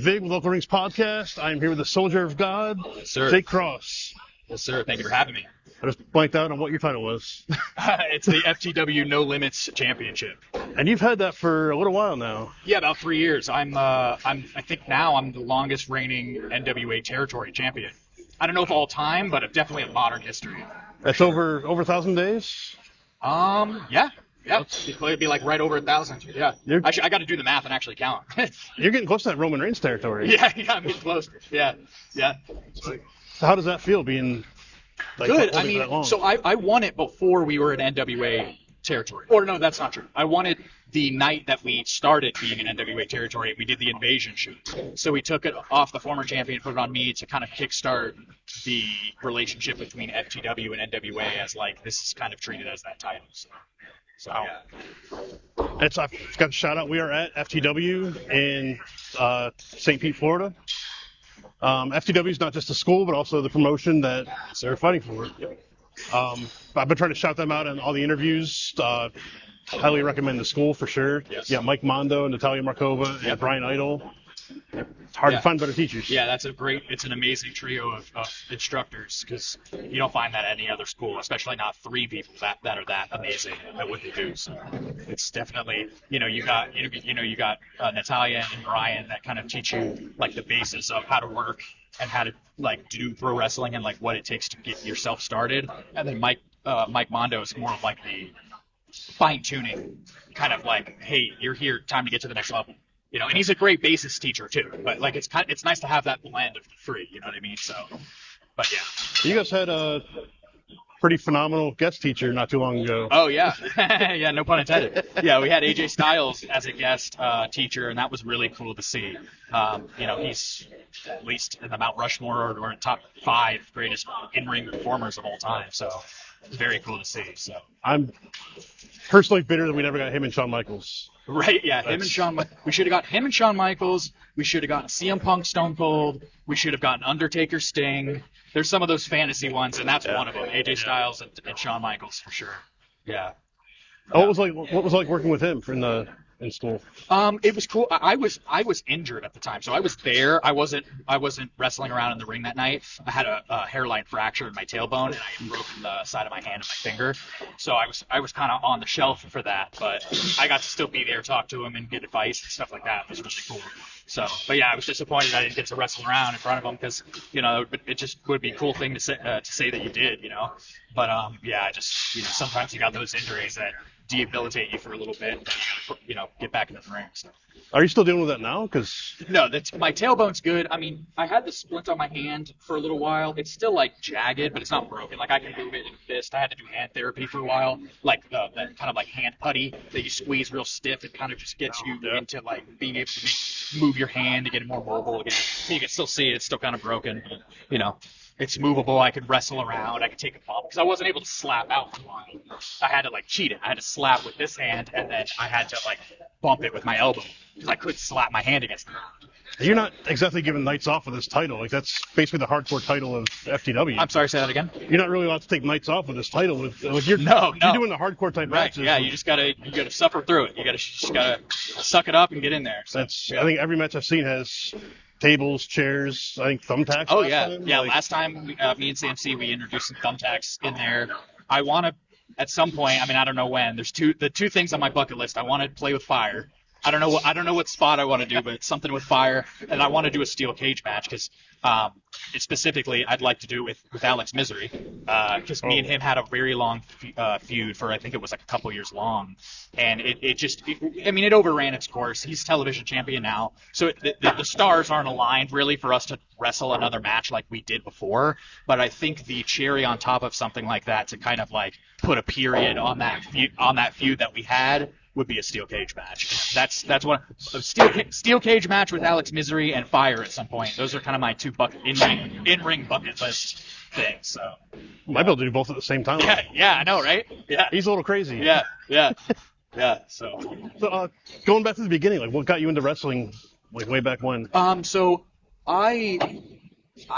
Vig with Local Rings Podcast. I am here with the Soldier of God, Yes, sir. Jake Cross. Yes, sir. Thank you for having me. I just blanked out on what your title was. It's the FTW No Limits Championship. And you've had that for a little while now. Yeah, about 3 years. I think now I'm the longest reigning NWA territory champion. I don't know if all time, but definitely in modern history. That's over 1,000 days? Yeah. It'd be like right over 1,000. Yeah. I got to do the math and actually count. You're getting close to that Roman Reigns territory. Yeah, I'm getting close. Yeah. So how does that feel being good? I mean, so I won it before we were in NWA territory. Or no, that's not true. I won it the night that we started being in NWA territory. We did the invasion shoot. So we took it off the former champion, put it on me to kind of kickstart the relationship between FTW and NWA as like this is kind of treated as that title. So yeah. I've got a shout out. We are at FTW in St. Pete, Florida. FTW is not just a school, but also the promotion that they're fighting for. I've been trying to shout them out in all the interviews. Highly recommend the school for sure. Yes. Yeah, Mike Mondo, Natalia Markova, and Brian Idle. It's hard to find better teachers. Yeah, it's an amazing trio of instructors because you don't find that at any other school, especially not three people that are that amazing at what they do. So it's definitely, you got Natalia and Brian that kind of teach you like the basis of how to work and how to like do pro wrestling and like what it takes to get yourself started. And then Mike Mondo is more of like the fine tuning, kind of like, hey, you're here, time to get to the next level. And he's a great basis teacher too. But like, it's nice to have that blend of the three. You know what I mean? So, but yeah. You guys had a pretty phenomenal guest teacher not too long ago. Oh yeah, yeah, no pun intended. Yeah, we had AJ Styles as a guest teacher, and that was really cool to see. He's at least in the Mount Rushmore or in top 5 greatest in-ring performers of all time. So. Very cool to see. So I'm personally bitter that we never got him and Shawn Michaels. Right, yeah, we should have got him and Shawn Michaels. We should have gotten CM Punk, Stone Cold. We should have gotten Undertaker, Sting. There's some of those fantasy ones, and that's one of them. AJ Styles and Shawn Michaels for sure. Yeah. What was it like working with him in school? It was cool. I was injured at the time, so I was there. I wasn't wrestling around in the ring that night. I had a hairline fracture in my tailbone, and I had broken the side of my hand and my finger. So I was kind of on the shelf for that, but I got to still be there, talk to him, and get advice and stuff like that. It was really cool. So, but yeah, I was disappointed I didn't get to wrestle around in front of him because it just would be a cool thing to say that you did, But yeah, sometimes you got those injuries that debilitate you for a little bit, and then you gotta, get back into the ring. So. Are you still dealing with that now? No, my tailbone's good. I mean, I had the splint on my hand for a little while. It's still like jagged, but it's not broken. Like I can move it in a fist. I had to do hand therapy for a while, like that kind of like hand putty that you squeeze real stiff. It kind of just gets you into like being able to move your hand to get it more mobile again. So you can still see it. It's still kind of broken. It's movable. I could wrestle around. I could take a bump because I wasn't able to slap out for a while. I had to like cheat it. I had to slap with this hand, and then I had to like bump it with my elbow because I couldn't slap my hand against the ground. You're not exactly giving nights off with this title. Like that's basically the hardcore title of FTW. I'm sorry, say that again. You're not really allowed to take nights off with this title. You're doing the hardcore type matches. Yeah, you just gotta suffer through it. You just gotta suck it up and get in there. So, I think every match I've seen has tables, chairs, I think thumbtacks. Oh yeah, last time me and CMC we introduced some thumbtacks in there. I want to at some point. I mean, I don't know when. There's two things on my bucket list. I want to play with fire. I don't know what spot I want to do, but it's something with fire, and I want to do a steel cage match because specifically I'd like to do it with Alex Misery because me and him had a very long feud for I think it was like a couple years long, and it overran its course. He's television champion now, so the stars aren't aligned really for us to wrestle another match like we did before. But I think the cherry on top of something like that to kind of like put a period on that feud that we had would be a steel cage match. That's one steel cage match with Alex Misery and Fire at some point. Those are kind of my two in-ring bucket list things. So might be able to do both at the same time. Yeah, I know, right? Yeah, he's a little crazy. Yeah. So going back to the beginning, like what got you into wrestling, like way back when? So I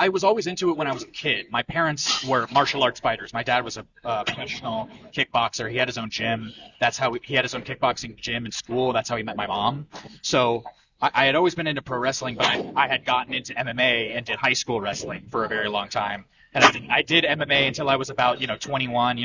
was always into it when I was a kid. My parents were martial arts fighters. My dad was a professional kickboxer. He had his own gym. He had his own kickboxing gym in school. That's how he met my mom. So I had always been into pro wrestling, but I had gotten into MMA and did high school wrestling for a very long time. And I did MMA until I was about 21,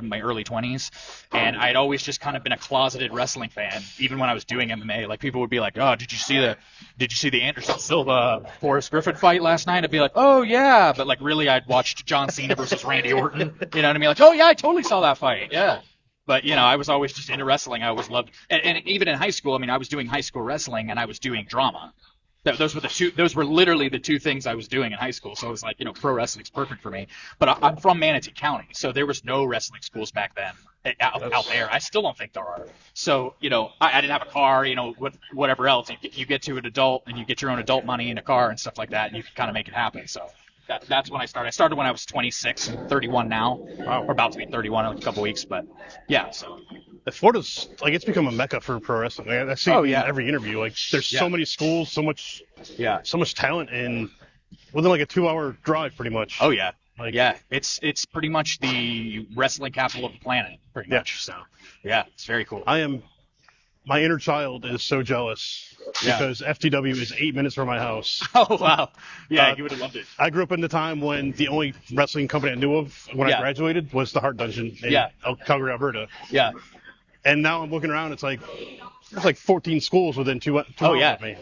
my early 20s, and I had always just kind of been a closeted wrestling fan, even when I was doing MMA. Like people would be like, "Oh, did you see the Anderson Silva Forrest Griffin fight last night?" I'd be like, "Oh yeah," but like really, I'd watched John Cena versus Randy Orton. You know what I mean? Like, "Oh yeah, I totally saw that fight." Yeah. But I was always just into wrestling. I always loved, and even in high school, I mean, I was doing high school wrestling and I was doing drama. Those were literally the two things I was doing in high school. So it was like, pro wrestling's perfect for me. But I'm from Manatee County, so there was no wrestling schools back then out there. I still don't think there are. So, I didn't have a car, whatever else. You get to an adult and you get your own adult money in a car and stuff like that, and you can kind of make it happen. So that's when I started. I started when I was 26. I'm 31 now. Wow. We're about to be 31 in a couple weeks, but yeah. So Florida's like it's become a mecca for pro wrestling. I see it in every interview. Like there's so many schools, so much talent, and within like a 2-hour drive, pretty much. Oh yeah. It's pretty much the wrestling capital of the planet, pretty much. So yeah, it's very cool. My inner child is so jealous because FTW is 8 minutes from my house. Oh, wow. Yeah, you would have loved it. I grew up in the time when the only wrestling company I knew of when I graduated was the Heart Dungeon in Calgary, Alberta. Yeah. And now I'm looking around, there's like 14 schools within two hours of me.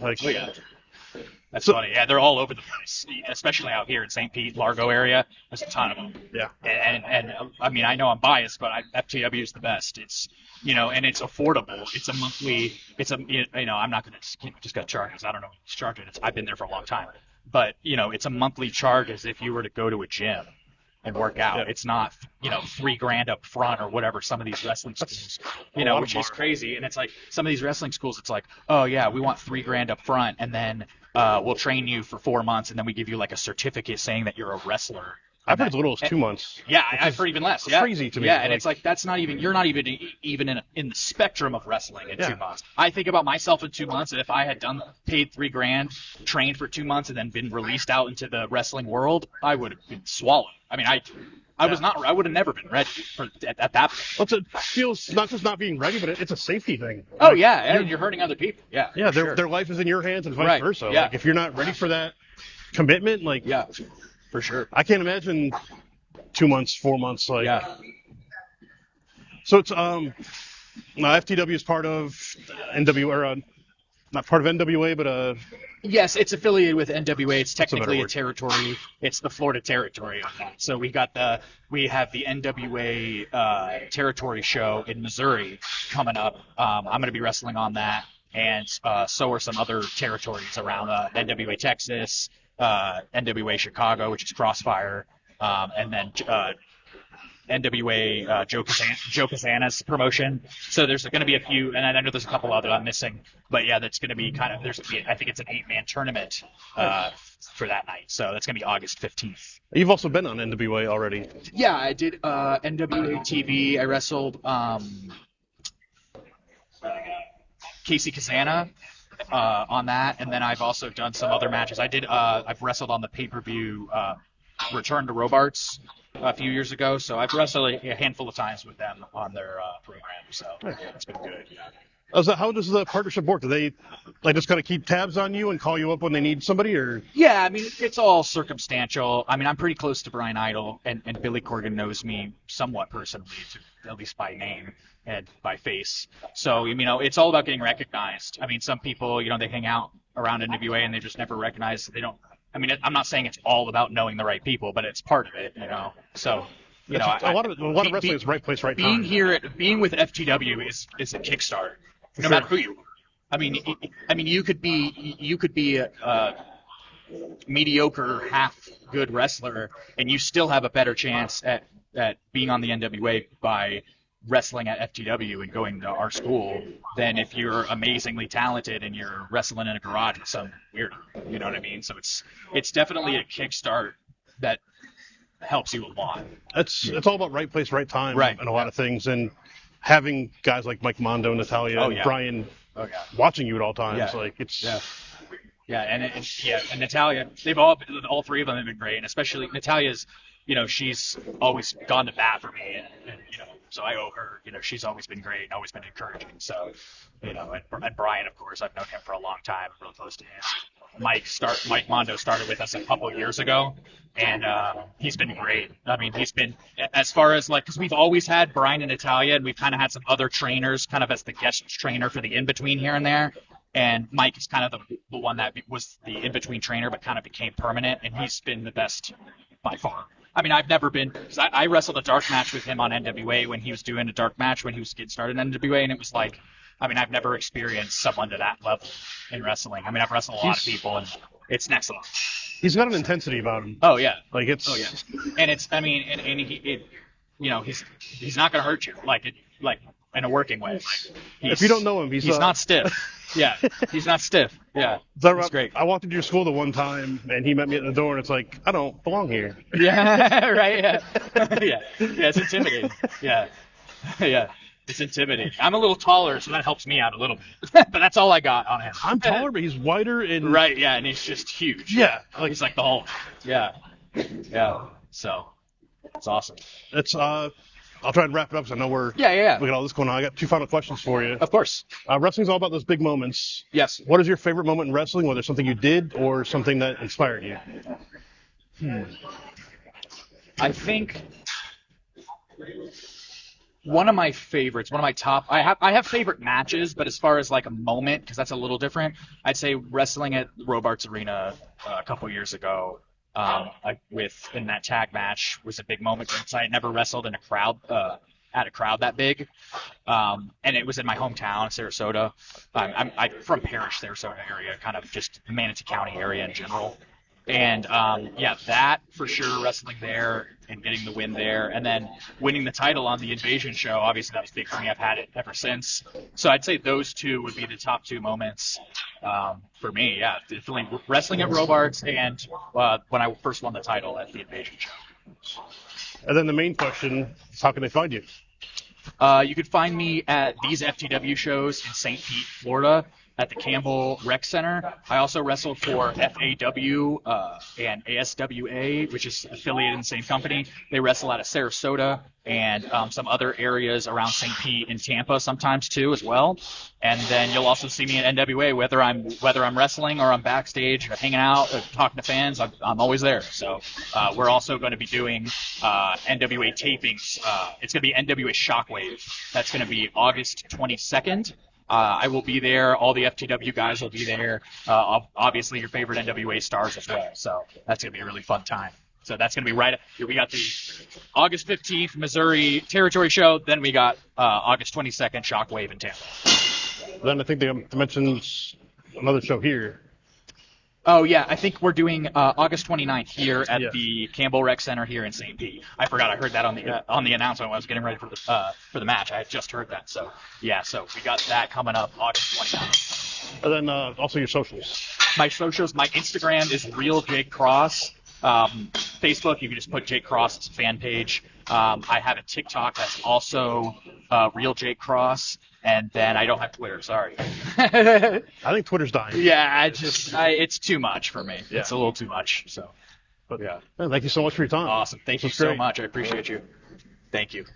That's funny. Yeah, they're all over the place, especially out here in St. Pete, Largo area. There's a ton of them. Yeah. And I mean, I know I'm biased, but FTW is the best. It's, and it's affordable. It's a monthly, I'm not going to just got charges. I don't know what it's charging. I've been there for a long time. But, it's a monthly charge as if you were to go to a gym and work out. Yeah. It's not, $3,000 up front or whatever some of these wrestling schools, which is crazy. And it's like some of these wrestling schools, it's like, oh yeah, we want $3,000 up front, and then we'll train you for 4 months, and then we give you like a certificate saying that you're a wrestler. I've heard as little as 2 months. Yeah, I've heard even less. Yeah. Crazy to me. Yeah, and it's like you're not even in the spectrum of wrestling in 2 months. I think about myself in 2 months, and if I had paid $3,000, trained for 2 months, and then been released out into the wrestling world, I would have been swallowed. I mean, I would have never been ready at that point. Well, it feels not just not being ready, but it's a safety thing. Oh yeah, and you're hurting other people. Yeah. Yeah, their life is in your hands and vice versa. Yeah. Like if you're not ready for that commitment, for sure. I can't imagine 2 months, 4 months, So it's FTW is part of NWA, not part of NWA, but Yes, it's affiliated with NWA. It's technically a territory. It's the Florida territory on that. So we have the NWA territory show in Missouri coming up. I'm going to be wrestling on that, and so are some other territories around NWA Texas, NWA Chicago, which is Crossfire, and then NWA Joe Casana's promotion. So there's going to be a few, and I know there's a couple other I'm missing, but yeah, that's going to be I think it's an 8-man tournament for that night. So that's going to be August 15th. You've also been on NWA already. Yeah, I did NWA TV. I wrestled Casey Casana on that, and then I've also done some other matches. I've wrestled on the pay-per-view Return to Robarts a few years ago, so I've wrestled a handful of times with them on their program, so it's been good. How does the partnership work? Do they just kind of keep tabs on you and call you up when they need somebody, or? Yeah, I mean, it's all circumstantial. I mean, I'm pretty close to Brian Idol, and Billy Corgan knows me somewhat personally, at least by name and by face. So, it's all about getting recognized. I mean, some people, they hang out around NWA and they just never recognize. They don't. I mean, I'm not saying it's all about knowing the right people, but it's part of it, So, a lot of wrestling is right place, right time. Being with FTW is a kickstart, no matter who you are. I mean, you could be a mediocre, half good wrestler, and you still have a better chance at being on the NWA by wrestling at FTW and going to our school than if you're amazingly talented and you're wrestling in a garage with some weirdo. You know what I mean? So it's definitely a kickstart that helps you a lot. It's all about right place, right time, and a lot of things, and having guys like Mike Mondo, Natalia, and Brian watching you at all times. And Natalia, they've all three of them have been great, and especially Natalia's, she's always gone to bat for me, and So I owe her. She's always been great, always been encouraging. So, and Brian, of course, I've known him for a long time. I'm real close to him. Mike Mondo started with us a couple years ago, and he's been great. I mean, he's been, as far as because we've always had Brian and Natalia, and we've kind of had some other trainers kind of as the guest trainer for the in-between here and there. And Mike is kind of the one that was the in-between trainer, but kind of became permanent, and he's been the best by far. I mean, I've never been, because I wrestled a dark match with him on NWA when he was doing a dark match when he was getting started in NWA, and it was I've never experienced someone to that level in wrestling. I mean, I've wrestled a lot of people, and it's next level. He's got an intensity about him. Oh yeah. It's. Oh yeah. And it's, I mean, and he's not gonna hurt you in a working way. If you don't know him, he's not stiff. Yeah, he's not stiff. Yeah, that's great. I walked into your school the one time, and he met me at the door, and it's like, I don't belong here. Yeah, right. Yeah, yeah. It's intimidating. Yeah, yeah. It's intimidating. I'm a little taller, so that helps me out a little bit. But that's all I got on him. I'm taller, but he's wider and right. Yeah, and he's just huge. Yeah, he's like the Hulk. Yeah, yeah. So it's awesome. I'll try and wrap it up because I know we got all this going on. I got 2 final questions for you. Of course. Wrestling's all about those big moments. Yes. What is your favorite moment in wrestling, whether something you did or something that inspired you? I think one of my top, I have favorite matches, but as far as a moment, because that's a little different, I'd say wrestling at Robarts Arena a couple years ago. In that tag match was a big moment since I had never wrestled in a crowd that big, and it was in my hometown, Sarasota. I'm from Parrish, Sarasota area, kind of just Manatee County area in general. And that for sure, wrestling there and getting the win there, and then winning the title on the Invasion show. Obviously, that was big for me. I've had it ever since. So I'd say those two would be the top 2 moments for me. Yeah, definitely wrestling at Robarts and when I first won the title at the Invasion show. And then the main question is, how can they find you? You could find me at these FTW shows in St. Pete, Florida, at the Campbell Rec Center. I also wrestled for FAW and ASWA, which is affiliated in the same company. They wrestle out of Sarasota and some other areas around St. Pete and Tampa sometimes too as well. And then you'll also see me at NWA, whether I'm wrestling or I'm backstage or hanging out or talking to fans. I'm always there. So we're also going to be doing NWA tapings. It's going to be NWA Shockwave. That's going to be August 22nd. I will be there. All the FTW guys will be there. Obviously, your favorite NWA stars as well. So that's going to be a really fun time. So that's going to be right. We got the August 15th Missouri Territory show. Then we got August 22nd Shockwave in Tampa. Then I think they mentioned another show here. Oh, yeah. I think we're doing August 29th here at the Campbell Rec Center here in St. Pete. I forgot. I heard that on the announcement when I was getting ready for the match. I had just heard that. So, yeah. So we got that coming up August 29th. And then also your socials. My socials, my Instagram is Real Jake Cross. Facebook, you can just put Jake Cross fan page. I have a TikTok that's also Real Jake Cross. And then I don't have Twitter. Sorry. I think Twitter's dying. Yeah, it's too much for me. Yeah. It's a little too much. So, but yeah. Thank you so much for your time. Awesome. Thank you so much. I appreciate you. Thank you.